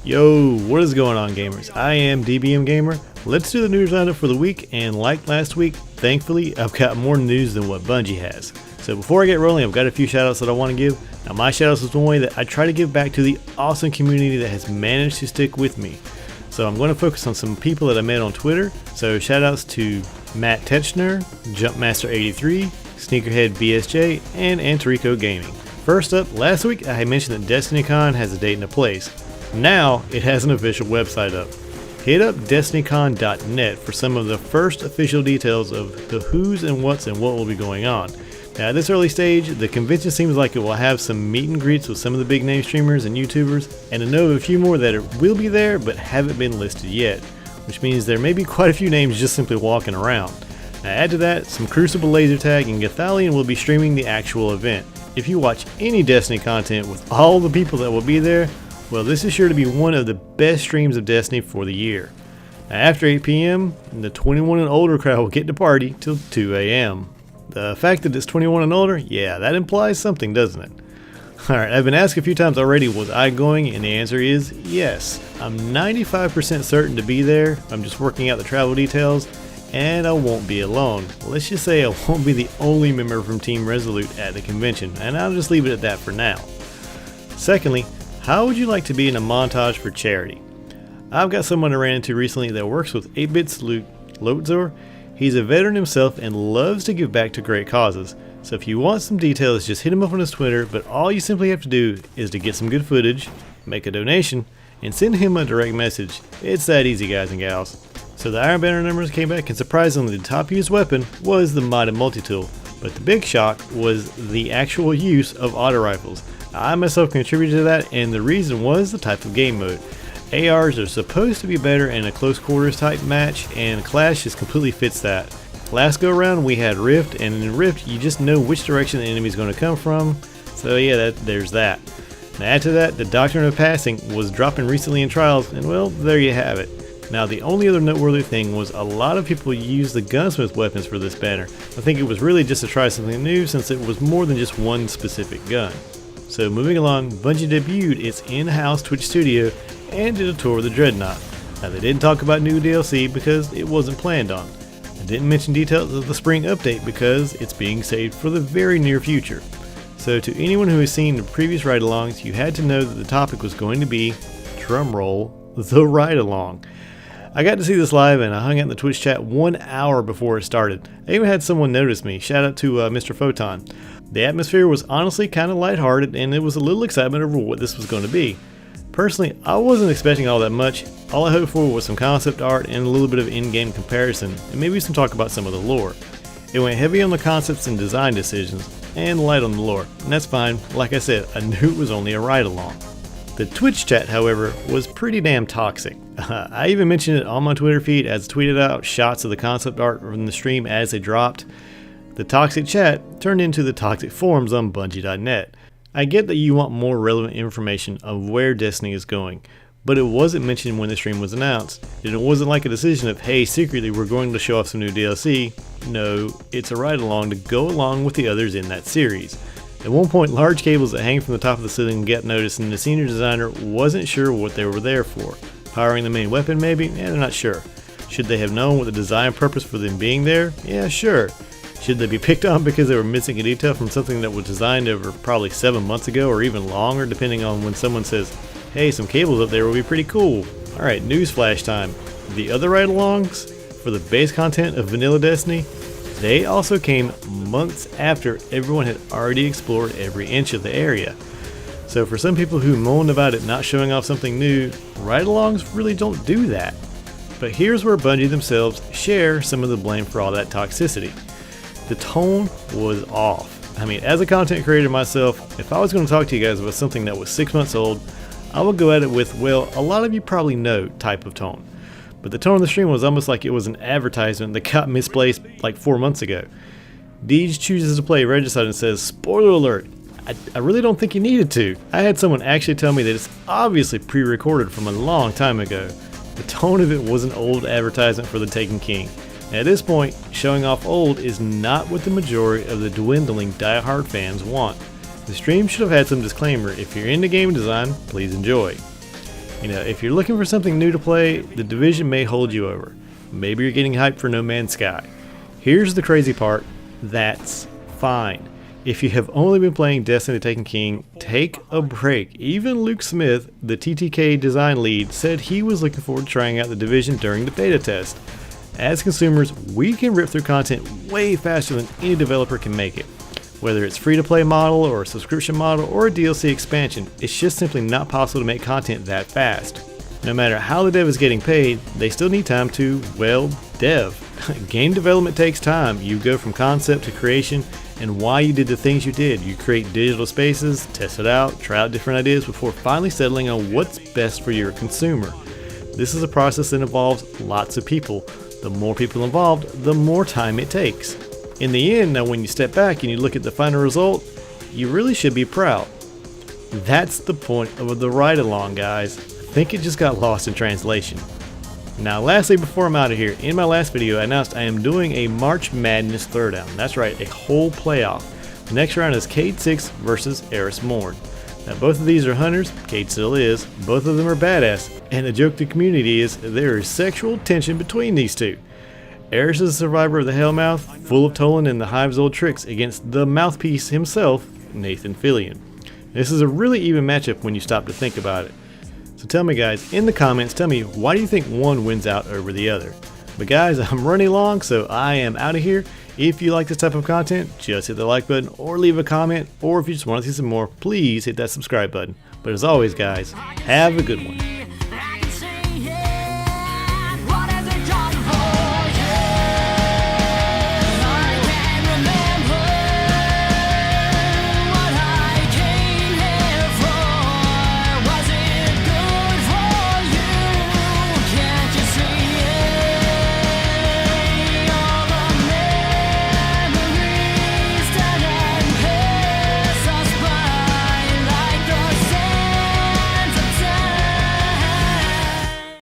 Yo, what is going on, gamers? I am DBMgamer. Let's do the news roundup for the week, and like last week, thankfully I've got more news than what Bungie has. So before I get rolling, I've got a few shoutouts that I want to give. Now my shoutouts is one way that I try to give back to the awesome community that has managed to stick with me. So I'm going to focus on some people that I met on Twitter. So shoutouts to Matt Techner, Jumpmaster83, Sneakerhead BSJ, and Antorico Gaming. First up, last week I had mentioned that Destinycon has a date and a place. Now it has an official website up. Hit up Destinycon.net for some of the first official details of the who's and what's and what will be going on. Now at this early stage, the convention seems like it will have some meet and greets with some of the big name streamers and YouTubers, and I know of a few more that will be there but haven't been listed yet, which means there may be quite a few names just simply walking around. Now add to that, some Crucible Laser Tag and Gathalion will be streaming the actual event. If you watch any Destiny content with all the people that will be there, well, this is sure to be one of the best streams of Destiny for the year. Now, after 8 PM, the 21 and older crowd will get to party till 2 AM. The fact that it's 21 and older, yeah, that implies something, doesn't it? Alright, I've been asked a few times already, was I going? And the answer is yes. I'm 95% certain to be there. I'm just working out the travel details. And I won't be alone. Let's just say I won't be the only member from Team Resolute at the convention, and I'll just leave it at that for now. Secondly, how would you like to be in a montage for charity? I've got someone I ran into recently that works with 8-Bit Salute, Lotzor. He's a veteran himself and loves to give back to great causes. So if you want some details, just hit him up on his Twitter, but all you simply have to do is to get some good footage, make a donation, and send him a direct message. It's that easy, guys and gals. So the Iron Banner numbers came back, and surprisingly the top used weapon was the modded multi-tool, but the big shock was the actual use of auto rifles. I myself contributed to that, and the reason was the type of game mode. ARs are supposed to be better in a close quarters type match, and Clash just completely fits that. Last go around we had Rift, and in Rift you just know which direction the enemy is going to come from, so yeah, there's that. Now add to that, the Doctrine of Passing was dropping recently in Trials, and well, there you have it. Now the only other noteworthy thing was a lot of people used the gunsmith weapons for this banner. I think it was really just to try something new since it was more than just one specific gun. So moving along, Bungie debuted its in-house Twitch studio and did a tour of the Dreadnought. Now they didn't talk about new DLC because it wasn't planned on. I didn't mention details of the spring update because it's being saved for the very near future. So to anyone who has seen the previous ride-alongs, you had to know that the topic was going to be, drumroll, the ride-along. I got to see this live and I hung out in the Twitch chat 1 hour before it started. I even had someone notice me. Shout out to Mr. Photon. The atmosphere was honestly kind of lighthearted and it was a little excitement over what this was going to be. Personally, I wasn't expecting all that much. All I hoped for was some concept art and a little bit of in-game comparison and maybe some talk about some of the lore. It went heavy on the concepts and design decisions and light on the lore, and that's fine. Like I said, I knew it was only a ride-along. The Twitch chat, however, was pretty damn toxic. I even mentioned it on my Twitter feed as I tweeted out shots of the concept art from the stream as they dropped. The toxic chat turned into the toxic forums on Bungie.net. I get that you want more relevant information of where Destiny is going, but it wasn't mentioned when the stream was announced, and it wasn't like a decision of, hey, secretly we're going to show off some new DLC. No, it's a ride-along to go along with the others in that series. At one point, large cables that hang from the top of the ceiling get noticed, and the senior designer wasn't sure what they were there for. Powering the main weapon maybe? Yeah, they're not sure. Should they have known what the design purpose for them being there? Yeah, sure. Should they be picked on because they were missing a detail from something that was designed over probably 7 months ago or even longer, depending on when someone says, hey, some cables up there will be pretty cool. Alright, newsflash time. The other ride-alongs for the base content of Vanilla Destiny, they also came months after everyone had already explored every inch of the area. So for some people who moaned about it not showing off something new, ride-alongs really don't do that. But here's where Bungie themselves share some of the blame for all that toxicity. The tone was off. I mean, as a content creator myself, if I was going to talk to you guys about something that was 6 months old, I would go at it with, well, a lot of you probably know type of tone. But the tone of the stream was almost like it was an advertisement that got misplaced like 4 months ago. Deej chooses to play Regicide and says, spoiler alert, I really don't think you needed to. I had someone actually tell me that it's obviously pre-recorded from a long time ago. The tone of it was an old advertisement for the Taken King. At this point, showing off old is not what the majority of the dwindling die-hard fans want. The stream should have had some disclaimer. If you're into game design, please enjoy. You know, if you're looking for something new to play, The Division may hold you over. Maybe you're getting hyped for No Man's Sky. Here's the crazy part, that's fine. If you have only been playing Destiny Taken King, take a break. Even Luke Smith, the TTK design lead, said he was looking forward to trying out The Division during the beta test. As consumers, we can rip through content way faster than any developer can make it. Whether it's free-to-play model or a subscription model or a DLC expansion, it's just simply not possible to make content that fast. No matter how the dev is getting paid, they still need time to, well, dev. Game development takes time. You go from concept to creation, and why you did the things you did. You create digital spaces, test it out, try out different ideas before finally settling on what's best for your consumer. This is a process that involves lots of people. The more people involved, the more time it takes. In the end, now when you step back and you look at the final result, you really should be proud. That's the point of the ride-along, guys. I think it just got lost in translation. Now lastly, before I'm out of here, in my last video I announced I am doing a March Madness Throwdown. That's right, a whole playoff. The next round is Cade 6 versus Eris Morn. Now both of these are hunters, Cade still is, both of them are badass, and the joke to the community is there is sexual tension between these two. Eris is a survivor of the Hellmouth, full of Tolan and the Hive's old tricks against the mouthpiece himself, Nathan Fillion. This is a really even matchup when you stop to think about it. So tell me guys, in the comments, tell me why do you think one wins out over the other? But guys, I'm running long, so I am out of here. If you like this type of content, just hit the like button or leave a comment, or if you just want to see some more, please hit that subscribe button. But as always guys, have a good one.